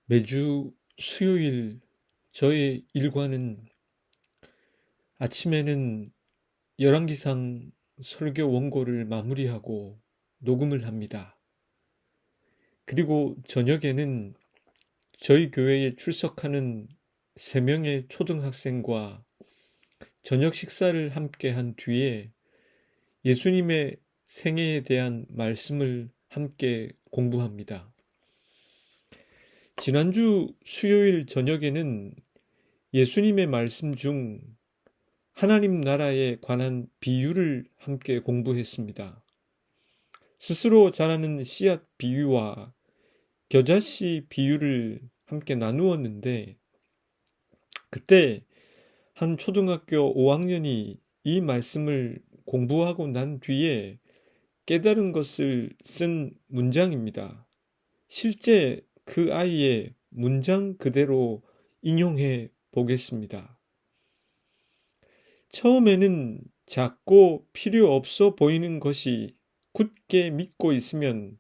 매주 수요일 저의 일과는 아침에는 열왕기상 설교 원고를 마무리하고 녹음을 합니다. 그리고 저녁에는 저희 교회에 출석하는 3명의 초등학생과 저녁 식사를 함께 한 뒤에 예수님의 생애에 대한 말씀을 함께 공부합니다. 지난주 수요일 저녁에는 예수님의 말씀 중 하나님 나라에 관한 비유를 함께 공부했습니다. 스스로 자라는 씨앗 비유와 겨자씨 비유를 함께 나누었는데, 그때 한 초등학교 5학년이 이 말씀을 공부하고 난 뒤에 깨달은 것을 쓴 문장입니다. 실제 그 아이의 문장 그대로 인용해 보겠습니다. 처음에는 작고 필요 없어 보이는 것이 굳게 믿고 있으면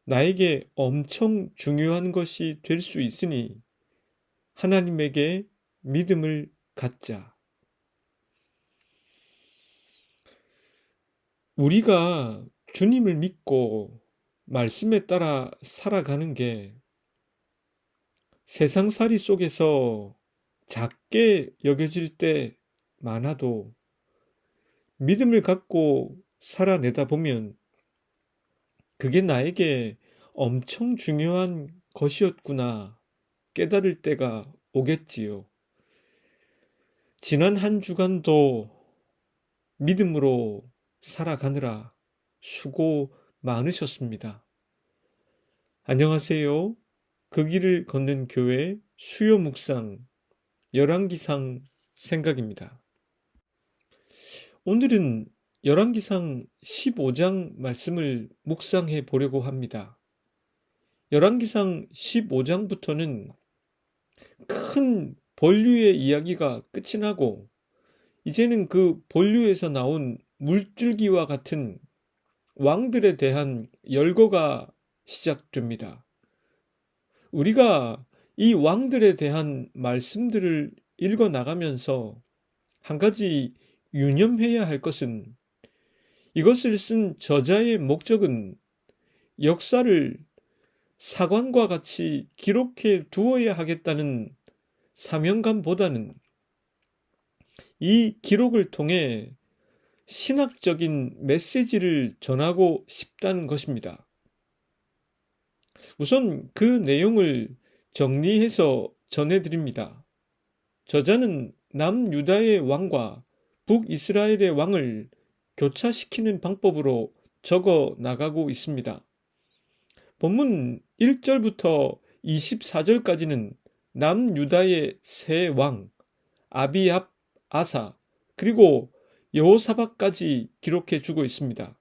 나에게 엄청 중요한 것이 될 수 있으니 하나님에게 믿음을 갖자. 우리가 주님을 믿고 말씀에 따라 살아가는 게 세상살이 속에서 작게 여겨질 때 많아도 믿음을 갖고 살아내다 보면 그게 나에게 엄청 중요한 것이었구나 깨달을 때가 오겠지요. 지난 한 주간도 믿음으로 살아가느라 수고 많으셨습니다. 안녕하세요. 그 길을 걷는 교회 수요 묵상 열왕기상 생각입니다. 오늘은 열왕기상 15장 말씀을 묵상해 보려고 합니다. 열왕기상 15장부터는 큰 본류의 이야기가 끝이 나고 이제는 그 본류에서 나온 물줄기와 같은 왕들에 대한 열거가 시작됩니다. 우리가 이 왕들에 대한 말씀들을 읽어 나가면서 한 가지 유념해야 할 것은, 이것을 쓴 저자의 목적은 역사를 사관과 같이 기록해 두어야 하겠다는 사명감보다는 이 기록을 통해 신학적인 메시지를 전하고 싶다는 것입니다. 우선 그 내용을 정리해서 전해드립니다. 저자는 남유다의 왕과 북이스라엘의 왕을 교차시키는 방법으로 적어 나가고 있습니다. 본문 1절부터 24절까지는 남유다의 세 왕, 아비압, 아사, 그리고 여호사밧까지 기록해 주고 있습니다.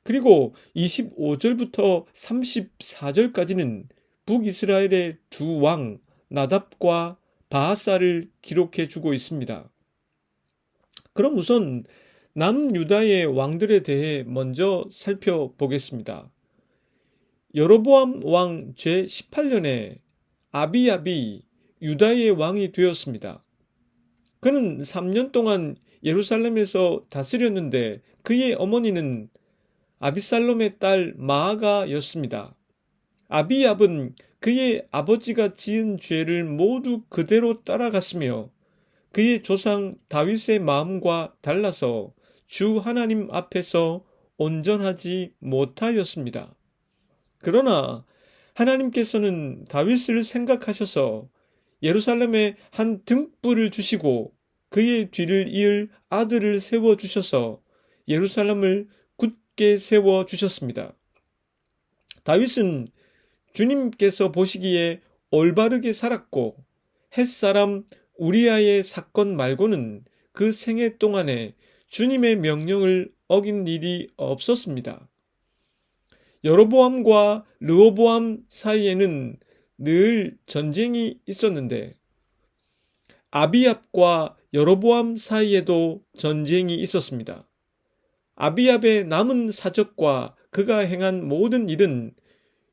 그리고 25절부터 34절까지는 북이스라엘의 두 왕, 나답과 바하사를 기록해 주고 있습니다. 그럼 우선 남유다의 왕들에 대해 먼저 살펴보겠습니다. 여로보암 왕 제18년에 아비압이 유다의 왕이 되었습니다. 그는 3년 동안 예루살렘에서 다스렸는데 그의 어머니는 아비살롬의 딸 마아가였습니다. 아비압은 그의 아버지가 지은 죄를 모두 그대로 따라갔으며 그의 조상 다윗의 마음과 달라서 주 하나님 앞에서 온전하지 못하였습니다. 그러나 하나님께서는 다윗을 생각하셔서 예루살렘에 한 등불을 주시고 그의 뒤를 이을 아들을 세워주셔서 예루살렘을 굳게 세워주셨습니다. 다윗은 주님께서 보시기에 올바르게 살았고 햇사람 우리아의 사건 말고는 그 생애 동안에 주님의 명령을 어긴 일이 없었습니다. 여로보암과 르호보암 사이에는 늘 전쟁이 있었는데 아비압과 여로보암 사이에도 전쟁이 있었습니다. 아비압의 남은 사적과 그가 행한 모든 일은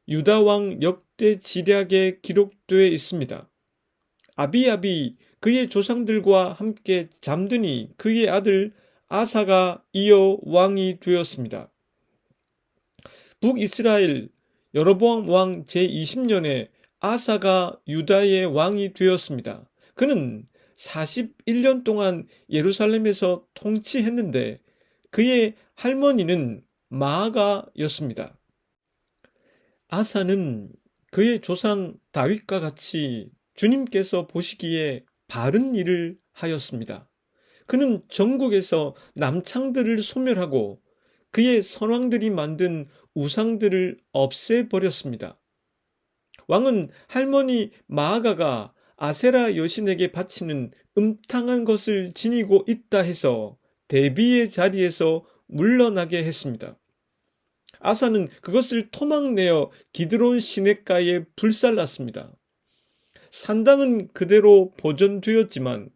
유다왕 역대 지략에 기록되어 있습니다. 아비압이 그의 조상들과 함께 잠드니 그의 아들 아사가 이어 왕이 되었습니다. 북이스라엘 여로보암 왕 제20년에 아사가 유다의 왕이 되었습니다. 그는 41년 동안 예루살렘에서 통치했는데 그의 할머니는 마아가였습니다. 아사는 그의 조상 다윗과 같이 주님께서 보시기에 바른 일을 하였습니다. 그는 전국에서 남창들을 소멸하고 그의 선왕들이 만든 우상들을 없애버렸습니다. 왕은 할머니 마아가가 아세라 여신에게 바치는 음탕한 것을 지니고 있다 해서 대비의 자리에서 물러나게 했습니다. 아사는 그것을 토막내어 기드론 시냇가에 불살랐습니다. 산당은 그대로 보존되었지만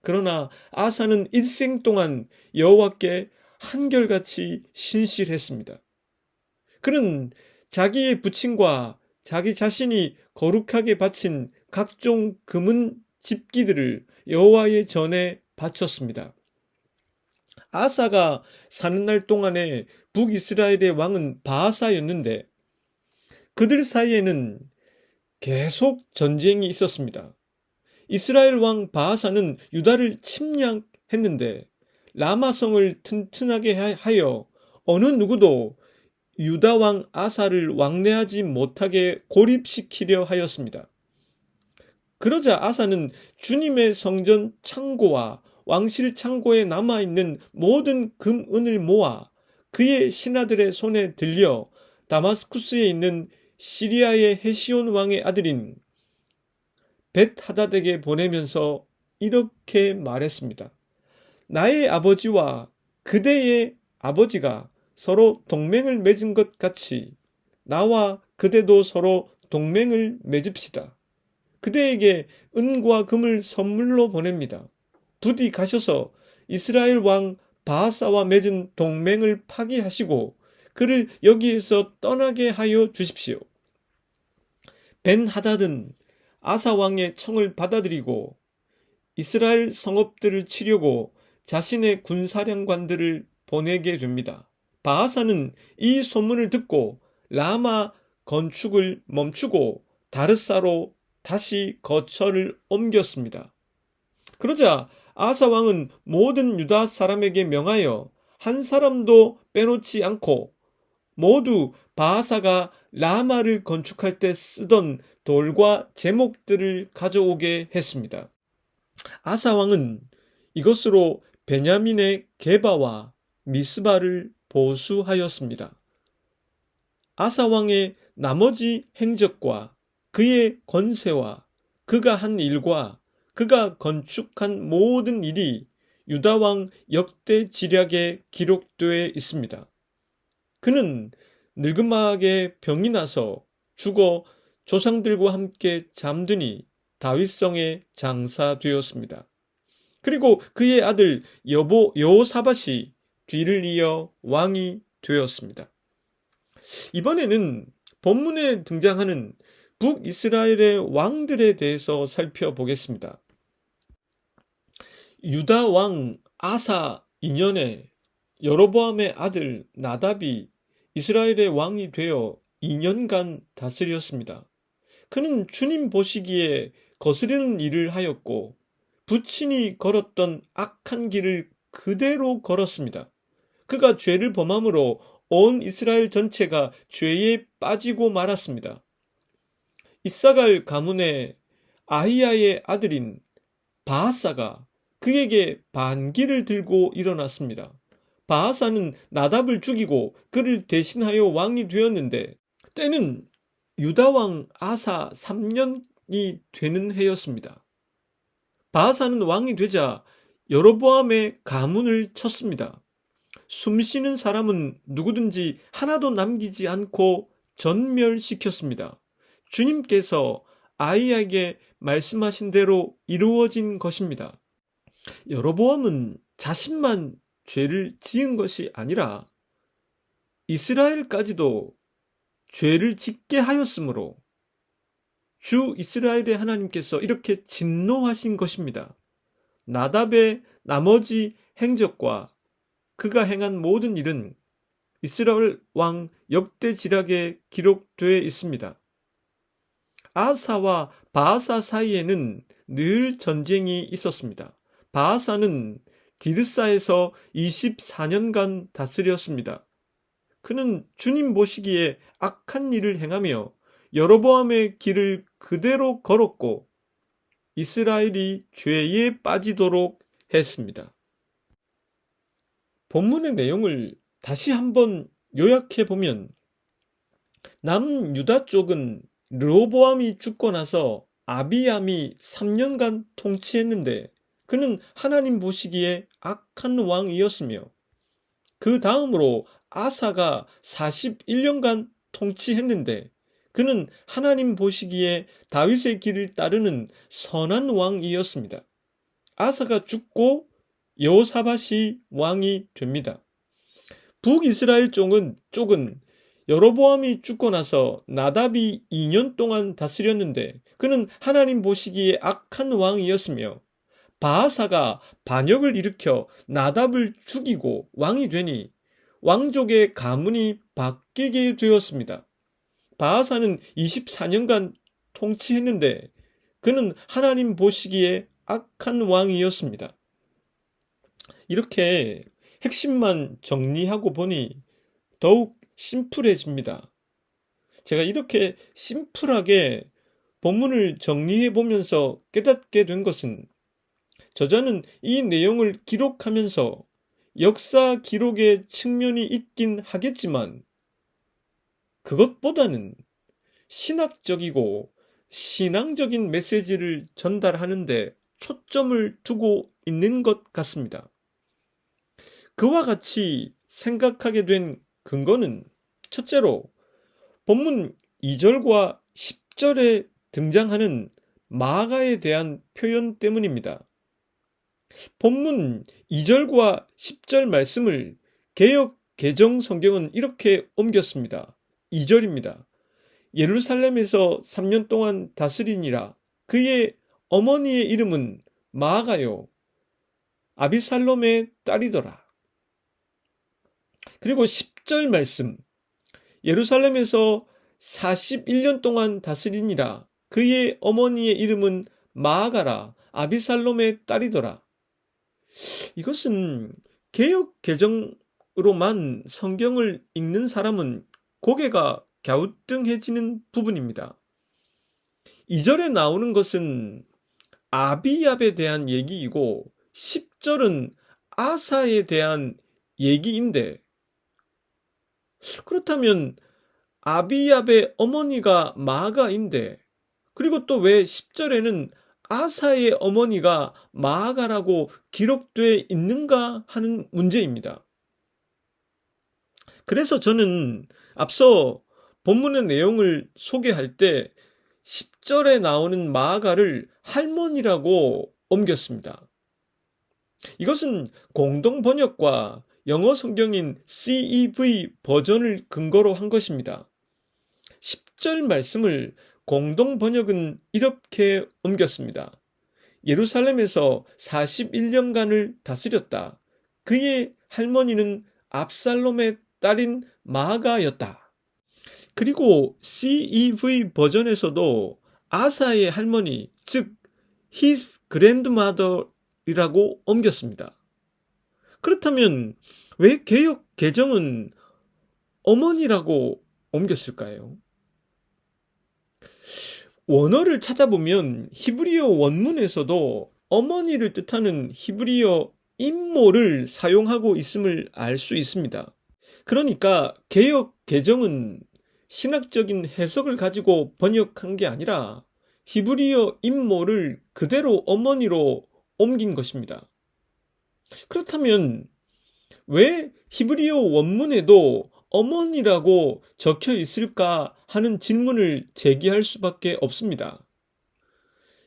그러나 아사는 일생 동안 여호와께 한결같이 신실했습니다. 그는 자기의 부친과 자기 자신이 거룩하게 바친 각종 금은 집기들을 여호와의 전에 바쳤습니다. 아사가 사는 날 동안에 북이스라엘의 왕은 바하사였는데 그들 사이에는 계속 전쟁이 있었습니다. 이스라엘 왕 바하사는 유다를 침략했는데 라마성을 튼튼하게 하여 어느 누구도 유다 왕 아사를 왕래하지 못하게 고립시키려 하였습니다. 그러자 아사는 주님의 성전 창고와 왕실 창고에 남아있는 모든 금, 은을 모아 그의 신하들의 손에 들려 다마스쿠스에 있는 시리아의 헤시온 왕의 아들인 벳하닷에게 보내면서 이렇게 말했습니다. 나의 아버지와 그대의 아버지가 서로 동맹을 맺은 것 같이 나와 그대도 서로 동맹을 맺읍시다. 그대에게 은과 금을 선물로 보냅니다. 부디 가셔서 이스라엘 왕 바하사와 맺은 동맹을 파기하시고 그를 여기에서 떠나게 하여 주십시오. 벤하닷은 아사 왕의 청을 받아들이고 이스라엘 성읍들을 치려고 자신의 군사령관들을 보내게 됩니다. 바하사는 이 소문을 듣고 라마 건축을 멈추고 다르사로 다시 거처를 옮겼습니다. 그러자 아사 왕은 모든 유다 사람에게 명하여 한 사람도 빼놓지 않고 모두 바하사가 라마를 건축할 때 쓰던 돌과 제목들을 가져오게 했습니다. 아사 왕은 이것으로 베냐민의 게바와 미스바를 보수하였습니다. 아사 왕의 나머지 행적과 그의 권세와 그가 한 일과 그가 건축한 모든 일이 유다 왕 역대 지략에 기록되어 있습니다. 그는 늙음하게 병이 나서 죽어 조상들과 함께 잠드니 다윗성에 장사되었습니다. 그리고 그의 아들 여호사밧이 뒤를 이어 왕이 되었습니다. 이번에는 본문에 등장하는 북이스라엘의 왕들에 대해서 살펴보겠습니다. 유다 왕 아사 2년에 여로보암의 아들 나답이 이스라엘의 왕이 되어 2년간 다스렸습니다. 그는 주님 보시기에 거스르는 일을 하였고 부친이 걸었던 악한 길을 그대로 걸었습니다. 그가 죄를 범함으로 온 이스라엘 전체가 죄에 빠지고 말았습니다. 이사갈 가문의 아히야의 아들인 바하사가 그에게 반기를 들고 일어났습니다. 바하사는 나답을 죽이고 그를 대신하여 왕이 되었는데 때는 유다 왕 아사 3년이 되는 해였습니다. 바하사는 왕이 되자 여로보암의 가문을 쳤습니다. 숨쉬는 사람은 누구든지 하나도 남기지 않고 전멸시켰습니다. 주님께서 아히야에게 말씀하신 대로 이루어진 것입니다. 여로보암은 자신만 죄를 지은 것이 아니라 이스라엘까지도 죄를 짓게 하였으므로 주 이스라엘의 하나님께서 이렇게 진노하신 것입니다. 나답의 나머지 행적과 그가 행한 모든 일은 이스라엘 왕 역대지략에 기록되어 있습니다. 아사와 바아사 사이에는 늘 전쟁이 있었습니다. 바아사는 디르사에서 24년간 다스렸습니다. 그는 주님 보시기에 악한 일을 행하며 여로보암의 길을 그대로 걸었고 이스라엘이 죄에 빠지도록 했습니다. 본문의 내용을 다시 한번 요약해 보면 남유다 쪽은 르호보암이 죽고 나서 아비암이 3년간 통치했는데 그는 하나님 보시기에 악한 왕이었으며 그 다음으로 아사가 41년간 통치했는데 그는 하나님 보시기에 다윗의 길을 따르는 선한 왕이었습니다. 아사가 죽고 여호사밧이 왕이 됩니다. 북이스라엘 쪽은 여로보암이 죽고 나서 나답이 2년 동안 다스렸는데 그는 하나님 보시기에 악한 왕이었으며 바아사가 반역을 일으켜 나답을 죽이고 왕이 되니 왕족의 가문이 바뀌게 되었습니다. 바아사는 24년간 통치했는데 그는 하나님 보시기에 악한 왕이었습니다. 이렇게 핵심만 정리하고 보니 더욱 심플해집니다. 제가 이렇게 심플하게 본문을 정리해 보면서 깨닫게 된 것은 저자는 이 내용을 기록하면서 역사 기록의 측면이 있긴 하겠지만 그것보다는 신학적이고 신앙적인 메시지를 전달하는데 초점을 두고 있는 것 같습니다. 그와 같이 생각하게 된 근거는 첫째로 본문 2절과 10절에 등장하는 마가에 대한 표현 때문입니다. 본문 2절과 10절 말씀을 개역 개정 성경은 이렇게 옮겼습니다. 2절입니다. 예루살렘에서 3년 동안 다스리니라. 그의 어머니의 이름은 마아가요 아비살롬의 딸이더라. 그리고 10절 말씀, 예루살렘에서 41년 동안 다스리니라. 그의 어머니의 이름은 마아가라 아비살롬의 딸이더라. 이것은 개역 개정으로만 성경을 읽는 사람은 고개가 갸우뚱해지는 부분입니다. 2절에 나오는 것은 아비압에 대한 얘기이고 10절은 아사에 대한 얘기인데 그렇다면 아비압의 어머니가 마아가인데 그리고 또 왜 10절에는 아사의 어머니가 마아가라고 기록되어 있는가 하는 문제입니다. 그래서 저는 앞서 본문의 내용을 소개할 때 10절에 나오는 마아가를 할머니라고 옮겼습니다. 이것은 공동 번역과 영어 성경인 CEV 버전을 근거로 한 것입니다. 10절 말씀을 공동 번역은 이렇게 옮겼습니다. 예루살렘에서 41년간을 다스렸다. 그의 할머니는 압살롬의 딸인 마아가였다. 그리고 CEV 버전에서도 아사의 할머니, 즉 his grandmother이라고 옮겼습니다. 그렇다면 왜 개역 개정은 어머니라고 옮겼을까요? 원어를 찾아보면 히브리어 원문에서도 어머니를 뜻하는 히브리어 임모를 사용하고 있음을 알 수 있습니다. 그러니까 개역 개정은 신학적인 해석을 가지고 번역한 게 아니라 히브리어 임모를 그대로 어머니로 옮긴 것입니다. 그렇다면 왜 히브리어 원문에도 어머니라고 적혀 있을까 하는 질문을 제기할 수밖에 없습니다.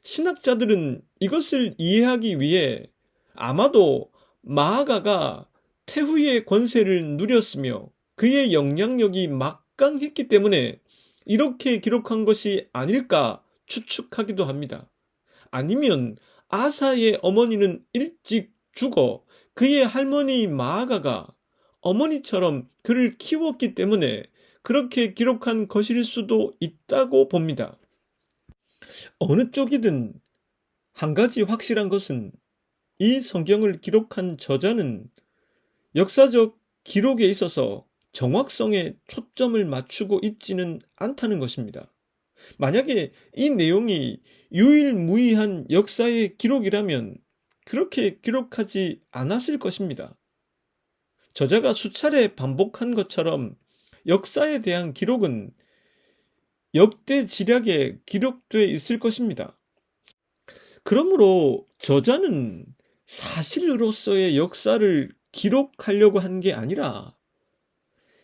신학자들은 이것을 이해하기 위해 아마도 마아가가 태후의 권세를 누렸으며 그의 영향력이 막강했기 때문에 이렇게 기록한 것이 아닐까 추측하기도 합니다. 아니면 아사의 어머니는 일찍 죽어 그의 할머니 마아가가 어머니처럼 그를 키웠기 때문에 그렇게 기록한 것일 수도 있다고 봅니다. 어느 쪽이든 한 가지 확실한 것은 이 성경을 기록한 저자는 역사적 기록에 있어서 정확성에 초점을 맞추고 있지는 않다는 것입니다. 만약에 이 내용이 유일무이한 역사의 기록이라면 그렇게 기록하지 않았을 것입니다. 저자가 수차례 반복한 것처럼 역사에 대한 기록은 역대지략에 기록되어 있을 것입니다. 그러므로 저자는 사실로서의 역사를 기록하려고 한 게 아니라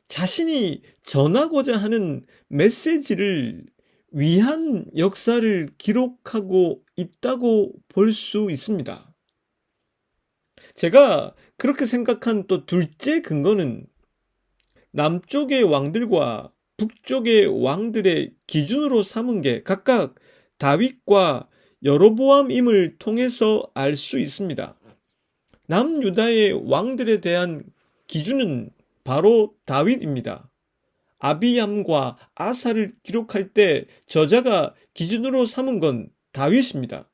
자신이 전하고자 하는 메시지를 위한 역사를 기록하고 있다고 볼 수 있습니다. 제가 그렇게 생각한 또 둘째 근거는 남쪽의 왕들과 북쪽의 왕들의 기준으로 삼은 게 각각 다윗과 여로보암임을 통해서 알 수 있습니다. 남유다의 왕들에 대한 기준은 바로 다윗입니다. 아비암과 아사를 기록할 때 저자가 기준으로 삼은 건 다윗입니다.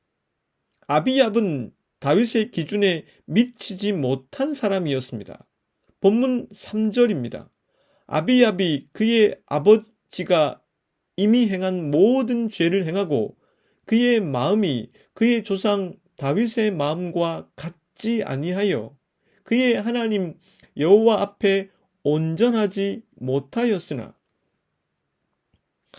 아비압은 다윗의 기준에 미치지 못한 사람이었습니다. 본문 3절입니다. 아비압이 그의 아버지가 이미 행한 모든 죄를 행하고 그의 마음이 그의 조상 다윗의 마음과 같지 아니하여 그의 하나님 여호와 앞에 온전하지 못하였으나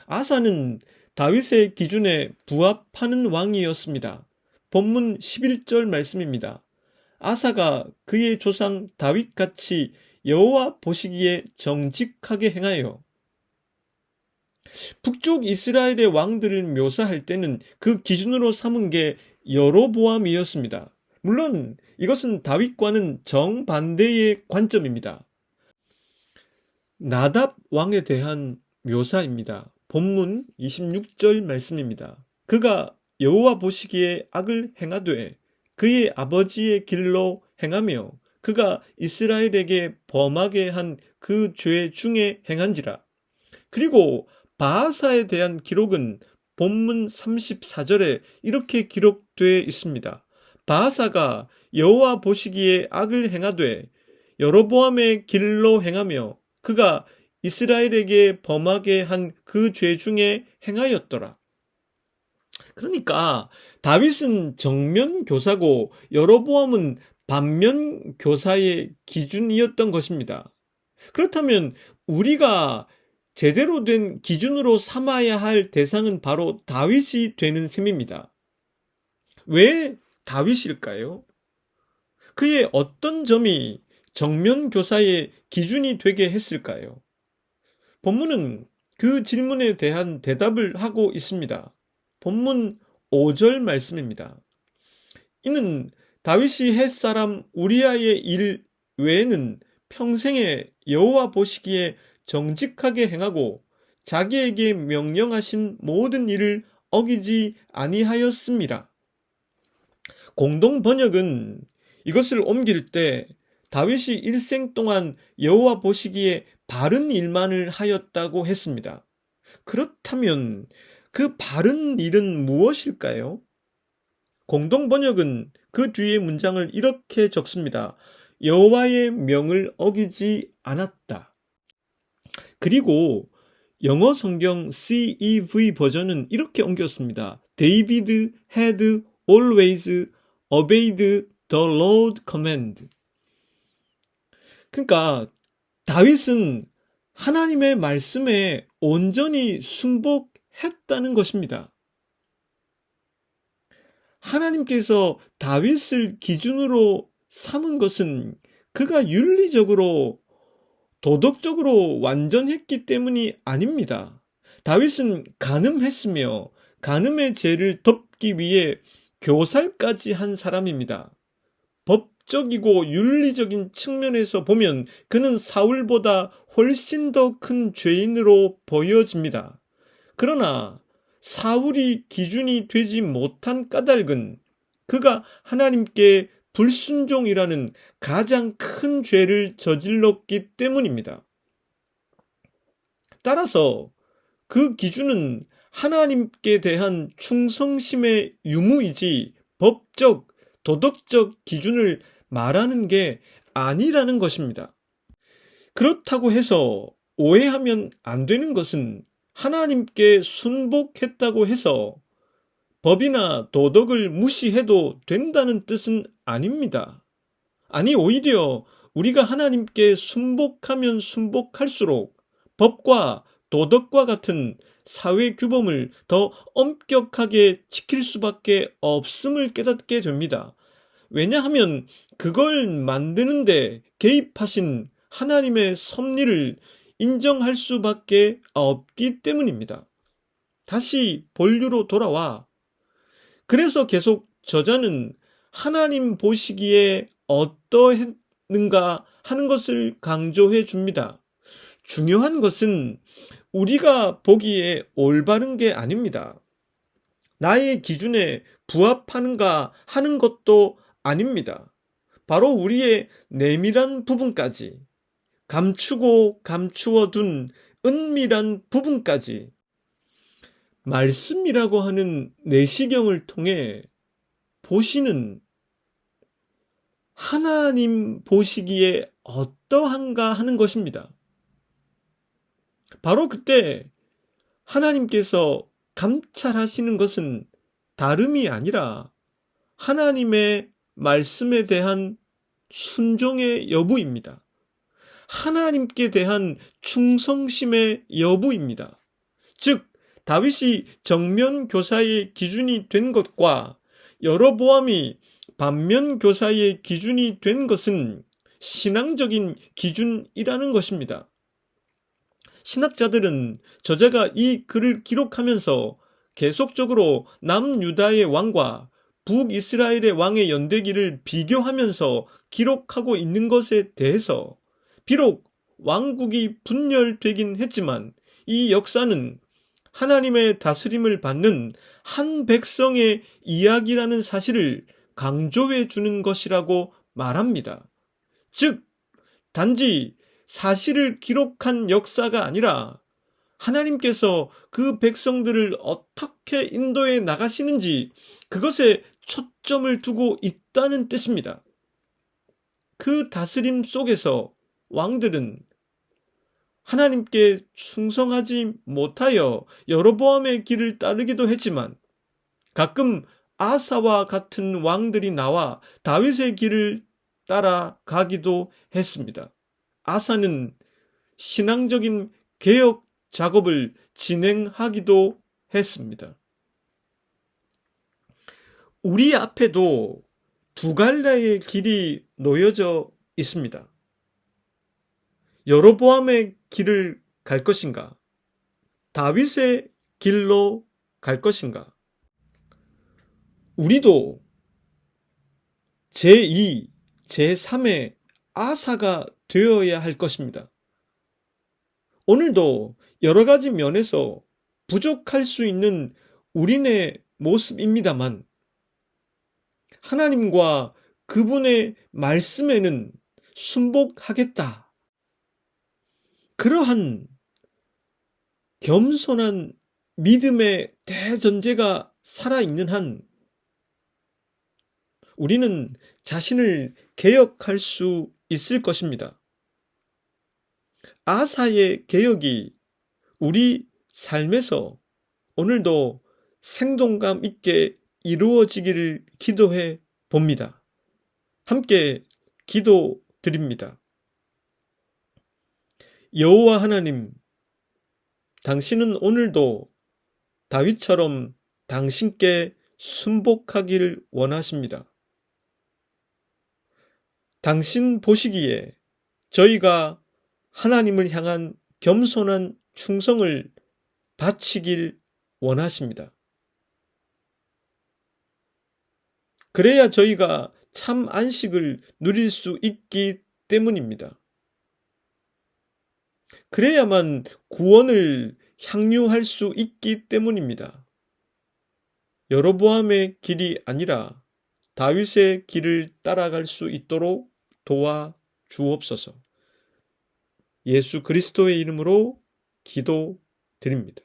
아사는 다윗의 기준에 부합하는 왕이었습니다. 본문 11절 말씀입니다. 아사가 그의 조상 다윗같이 여호와 보시기에 정직하게 행하여 북쪽 이스라엘의 왕들을 묘사할 때는 그 기준으로 삼은 게 여로보암이었습니다. 물론 이것은 다윗과는 정반대의 관점입니다. 나답 왕에 대한 묘사입니다. 본문 26절 말씀입니다. 그가 여호와 보시기에 악을 행하되 그의 아버지의 길로 행하며 그가 이스라엘에게 범하게 한 그 죄 중에 행한지라. 그리고 바하사에 대한 기록은 본문 34절에 이렇게 기록되어 있습니다. 바하사가 여호와 보시기에 악을 행하되 여로보암의 길로 행하며 그가 이스라엘에게 범하게 한 그 죄 중에 행하였더라. 그러니까 다윗은 정면 교사고 여로보암은 반면 교사의 기준이었던 것입니다. 그렇다면 우리가 제대로 된 기준으로 삼아야 할 대상은 바로 다윗이 되는 셈입니다. 왜 다윗일까요? 그의 어떤 점이 정면 교사의 기준이 되게 했을까요? 본문은 그 질문에 대한 대답을 하고 있습니다. 본문 5절 말씀입니다. 이는 다윗이 햇사람 우리아의 일 외에는 평생에 여호와 보시기에 정직하게 행하고 자기에게 명령하신 모든 일을 어기지 아니하였습니다. 공동 번역은 이것을 옮길 때 다윗이 일생 동안 여호와 보시기에 바른 일만을 하였다고 했습니다. 그렇다면 그 바른 일은 무엇일까요? 공동 번역은 그 뒤에 문장을 이렇게 적습니다. 여호와의 명을 어기지 않았다. 그리고 영어 성경 CEV 버전은 이렇게 옮겼습니다. David had always obeyed the Lord's command. 그러니까 다윗은 하나님의 말씀에 온전히 순복했다는 것입니다. 하나님께서 다윗을 기준으로 삼은 것은 그가 윤리적으로 도덕적으로 완전했기 때문이 아닙니다. 다윗은 간음했으며 간음의 죄를 덮기 위해 교살까지 한 사람입니다. 법적이고 윤리적인 측면에서 보면 그는 사울보다 훨씬 더 큰 죄인으로 보여집니다. 그러나 사울이 기준이 되지 못한 까닭은 그가 하나님께 불순종이라는 가장 큰 죄를 저질렀기 때문입니다. 따라서 그 기준은 하나님께 대한 충성심의 유무이지 법적, 도덕적 기준을 말하는 게 아니라는 것입니다. 그렇다고 해서 오해하면 안 되는 것은 하나님께 순복했다고 해서 법이나 도덕을 무시해도 된다는 뜻은 아닙니다. 아니, 오히려 우리가 하나님께 순복하면 순복할수록 법과 도덕과 같은 사회 규범을 더 엄격하게 지킬 수밖에 없음을 깨닫게 됩니다. 왜냐하면 그걸 만드는데 개입하신 하나님의 섭리를 인정할 수밖에 없기 때문입니다. 다시 본류로 돌아와 그래서 계속 저자는 하나님 보시기에 어떠했는가 하는 것을 강조해 줍니다. 중요한 것은 우리가 보기에 올바른 게 아닙니다. 나의 기준에 부합하는가 하는 것도 아닙니다. 바로 우리의 내밀한 부분까지, 감추고 감추어둔 은밀한 부분까지 말씀이라고 하는 내시경을 통해 보시는 하나님 보시기에 어떠한가 하는 것입니다. 바로 그때 하나님께서 감찰하시는 것은 다름이 아니라 하나님의 말씀에 대한 순종의 여부입니다. 하나님께 대한 충성심의 여부입니다. 즉, 다윗이 정면 교사의 기준이 된 것과 여로보암이 반면 교사의 기준이 된 것은 신앙적인 기준이라는 것입니다. 신학자들은 저자가 이 글을 기록하면서 계속적으로 남유다의 왕과 북이스라엘의 왕의 연대기를 비교하면서 기록하고 있는 것에 대해서 비록 왕국이 분열되긴 했지만 이 역사는 하나님의 다스림을 받는 한 백성의 이야기라는 사실을 강조해 주는 것이라고 말합니다. 즉, 단지 사실을 기록한 역사가 아니라 하나님께서 그 백성들을 어떻게 인도해 나가시는지 그것에 초점을 두고 있다는 뜻입니다. 그 다스림 속에서 왕들은 하나님께 충성하지 못하여 여로보암의 길을 따르기도 했지만 가끔 아사와 같은 왕들이 나와 다윗의 길을 따라가기도 했습니다. 아사는 신앙적인 개혁 작업을 진행하기도 했습니다. 우리 앞에도 두 갈래의 길이 놓여져 있습니다. 여로보암의 길을 갈 것인가? 다윗의 길로 갈 것인가? 우리도 제2, 제3의 아사가 되어야 할 것입니다. 오늘도 여러 가지 면에서 부족할 수 있는 우리네 모습입니다만 하나님과 그분의 말씀에는 순복하겠다. 그러한 겸손한 믿음의 대전제가 살아있는 한 우리는 자신을 개혁할 수 있을 것입니다. 아사의 개혁이 우리 삶에서 오늘도 생동감 있게 이루어지기를 기도해 봅니다. 함께 기도드립니다. 여호와 하나님, 당신은 오늘도 다윗처럼 당신께 순복하기를 원하십니다. 당신 보시기에 저희가 하나님을 향한 겸손한 충성을 바치길 원하십니다. 그래야 저희가 참 안식을 누릴 수 있기 때문입니다. 그래야만 구원을 향유할 수 있기 때문입니다. 여로보암의 길이 아니라 다윗의 길을 따라갈 수 있도록 도와 주옵소서. 예수 그리스도의 이름으로 기도드립니다.